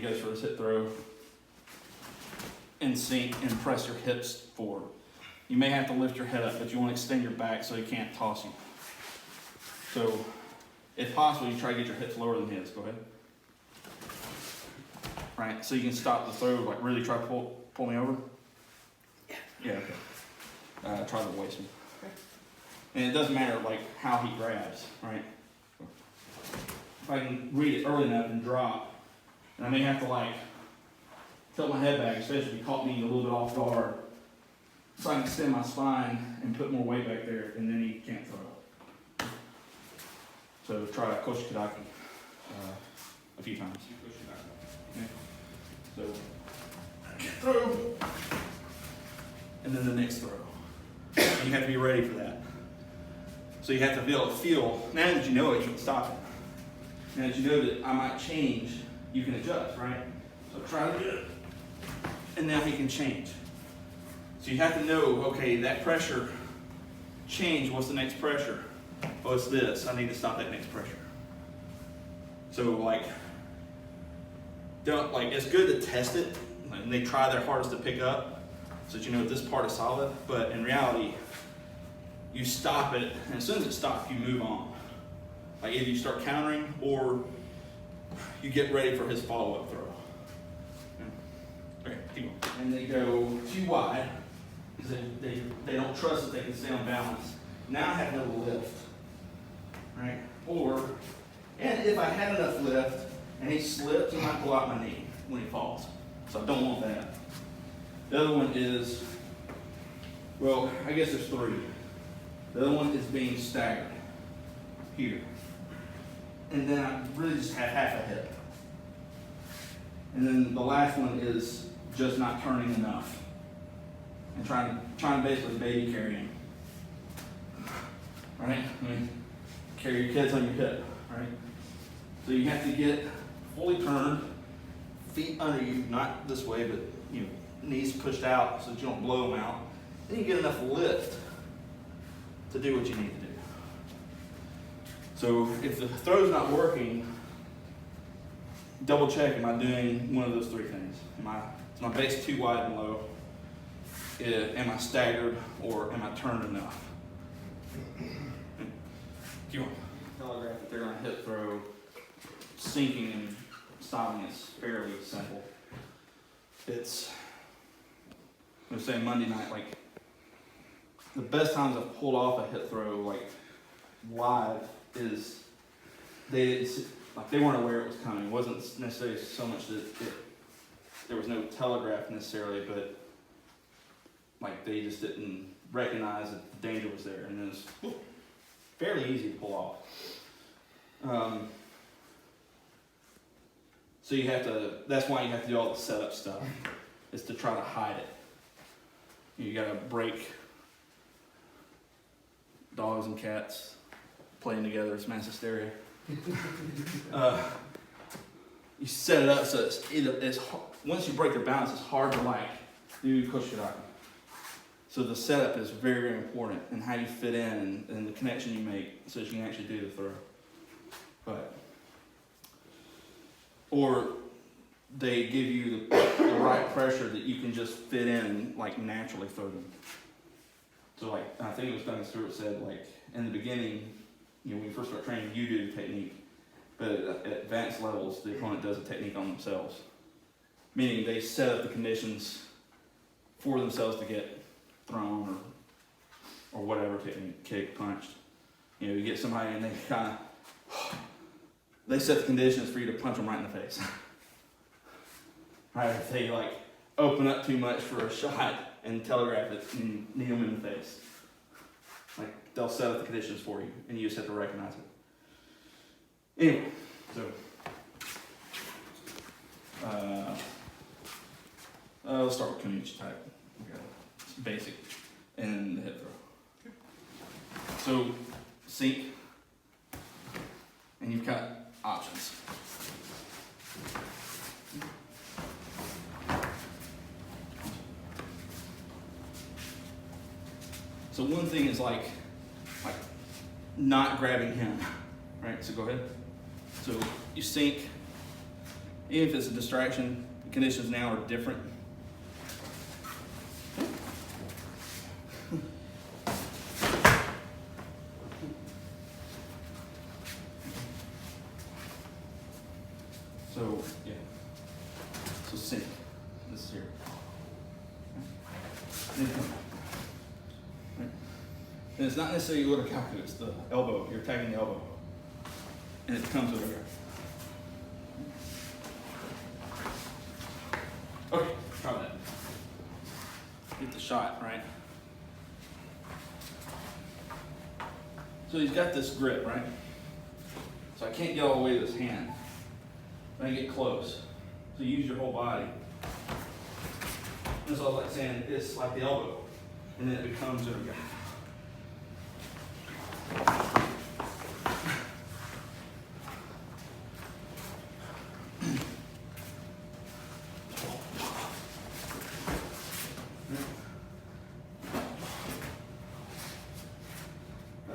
goes for his hip throw, and sink and press your hips forward. You may have to lift your head up, but you want to extend your back so he can't toss you. So, if possible, you try to get your hips lower than his. Go ahead. Right, so you can stop the throw, like really try to pull me over. Yeah, okay. Try to waist me. Okay. And it doesn't matter like how he grabs, right? If I can read it early enough and drop, and I may have to like tilt my head back, especially if he caught me a little bit off guard, so I can extend my spine and put more weight back there, and then he can't throw. So try Koshi Kudaki a few times. Okay. So throw, and then the next throw. And you have to be ready for that. So you have to be able to feel. Now that you know it, you can stop it. Now that you know that I might change, you can adjust, right? So try to do it, and now he can change. So you have to know, okay, that pressure change. What's the next pressure? Oh, it's this. I need to stop that next pressure. So like, don't like. It's good to test it, and they try their hardest to pick up, so that you know this part is solid. But in reality, you stop it, and as soon as it stops, you move on. Like either you start countering, or you get ready for his follow-up throw. Okay, keep going. And they go too wide because they don't trust that they can stay on balance. Now I have no lift, right? Or, and if I had enough lift and he slips, he might pull out my knee when he falls. So I don't want that. The other one is, well, I guess there's three. The other one is being staggered here. And then I really just have half a hip. And then the last one is just not turning enough. And trying to basically baby carry him. Right? I mean, carry your kids on your hip, right? So you have to get fully turned, feet under you, not this way, but knees pushed out so that you don't blow them out. Then you get enough lift to do what you need to do. So if the throw's not working, double check, am I doing one of those three things? Is my base too wide and low? Am I staggered, or am I turned enough? Keep on. Telegraph that they're going to hip throw, sinking and stopping is fairly simple. It's, I'm saying Monday night, like the best times I've pulled off a hip throw like live is they weren't aware it was coming. It wasn't necessarily so much that there was no telegraph necessarily, but like they just didn't recognize that the danger was there, and it was fairly easy to pull off. So you have to, that's why you have to do all the setup stuff, is to try to hide it. You gotta break dogs and cats playing together, it's mass hysteria. You set it up so it's once you break their balance, it's hard to like do Koshi Kudaki. So the setup is very, very important, and how you fit in and the connection you make so that you can actually do the throw. Or they give you the right pressure that you can just fit in, like naturally throw them. So like, I think it was Duncan Stewart said, like in the beginning, when you first start training, you do the technique, but at advanced levels, the opponent does the technique on themselves. Meaning they set up the conditions for themselves to get thrown or whatever technique, kick, punched. You get somebody and they set the conditions for you to punch them right in the face. Right? If they like open up too much for a shot and telegraph it and knee them in the face. Like they'll set up the conditions for you and you just have to recognize it. Anyway, so let's start with Kunichi type. It's basic and the hip throw. So sink, and you've got options. So one thing is like not grabbing him, right? So go ahead. So you sink, Even if it's a distraction, the conditions now are different. So, yeah. So sink. This is here. Then come back. Right. And it's not necessarily your Ludokaku, it's the elbow. You're tagging the elbow. And it comes over here. Okay, try that. Get the shot, right? So he's got this grip, right? So I can't get all the way to his hand. When I get close. So you use your whole body. That's all I was like saying, it's like the elbow. And then it becomes over here.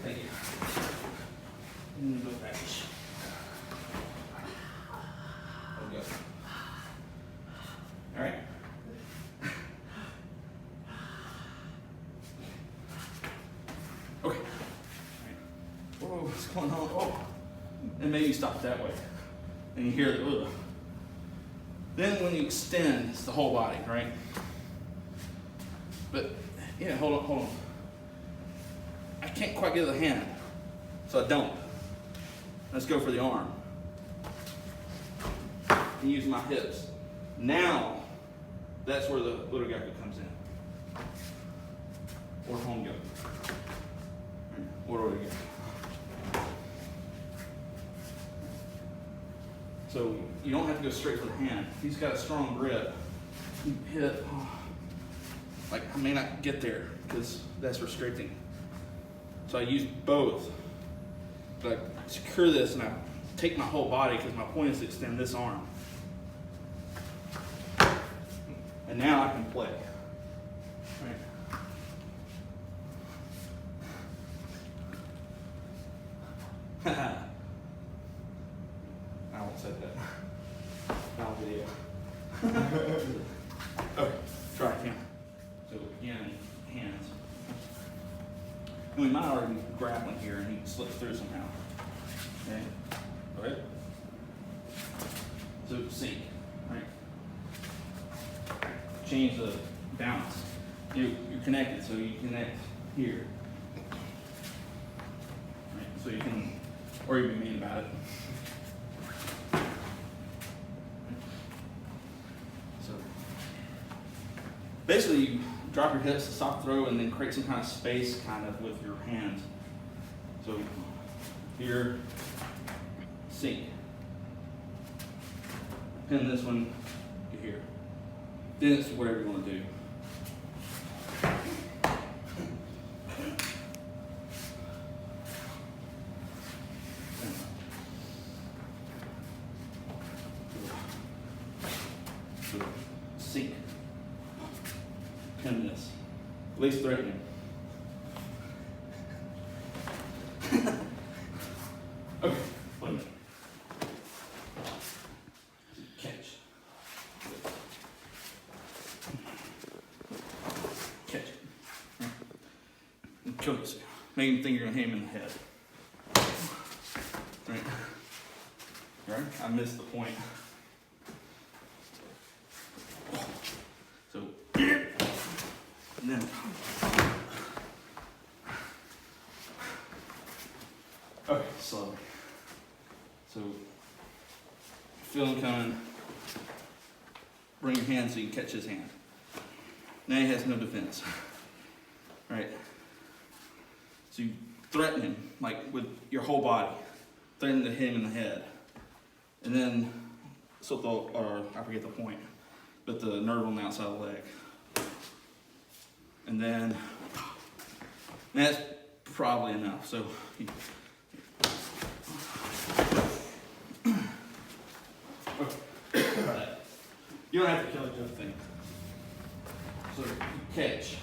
Thank you. And go back. Okay. All right. Okay. All right. Whoa, what's going on? Oh. And maybe you stop that way. And you hear the ugh. Then when you extend, it's the whole body, right? But yeah, hold on. I can't quite get the hand, so I don't. Let's go for the arm. And use my hips. Now, that's where the Ludokaku comes in. Or home go. Or Ludokaku. So you don't have to go straight for the hand. If he's got a strong grip, you hit. Like I may not get there because that's restricting. So I use both. But I secure this and I take my whole body because my point is to extend this arm. And now I can play. Right. I won't say that. Not video. Okay, try it again. So again, hands. And we might already be grappling here and he slips through somehow. Okay, go ahead. So sink, right? Change the balance. You're connected, so you connect here. Right, so you can, or you can be mean about it. So basically you drop your hips, soft throw, and then create some kind of space kind of with your hands. So here, sink. Pin this one to here. Then it's whatever you want to do. Sink. Pin this. At least threatening. Okay, wait a minute. Catch. Catch it. And kill this. Make him think you're gonna hit him in the head. Right? Right? I missed the point. So, and then, okay, slowly. So, feel him coming. Bring your hand so you can catch his hand. Now he has no defense. Right? So you threaten him, like with your whole body. Threaten to hit him in the head. And then, or I forget the point, but the nerve on the outside of the leg. And then, that's probably enough. So, you don't have to kill each other thing. So, you catch,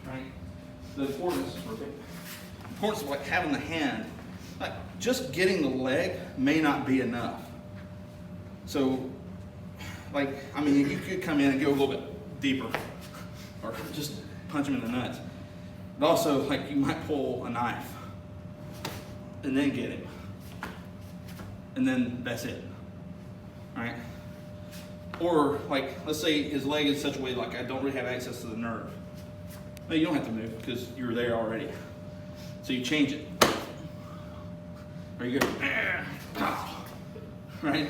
right? The importance of like having the hand, like just getting the leg may not be enough. So, like, I mean, you could come in and go a little bit deeper, or just punch him in the nuts. But also, like, you might pull a knife and then get him, and then that's it, right? Or, like, let's say his leg is such a way, like, I don't really have access to the nerve. No, you don't have to move because you were there already. So you change it. Or you go, right?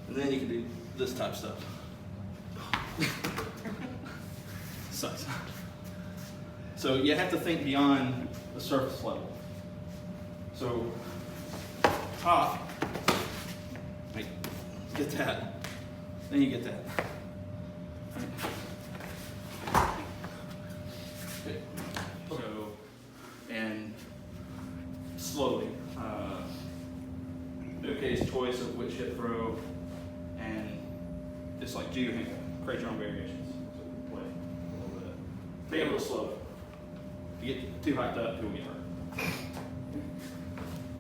And then you can do this type of stuff. Sucks. So you have to think beyond the surface level. So top, like, get that. Then you get that. Right. Okay. So, and slowly. Okay, his choice of which hip throw, and just like do your hand, create your own variations. So play a little bit. Be a little slow. If you get too hyped up, you'll get hurt.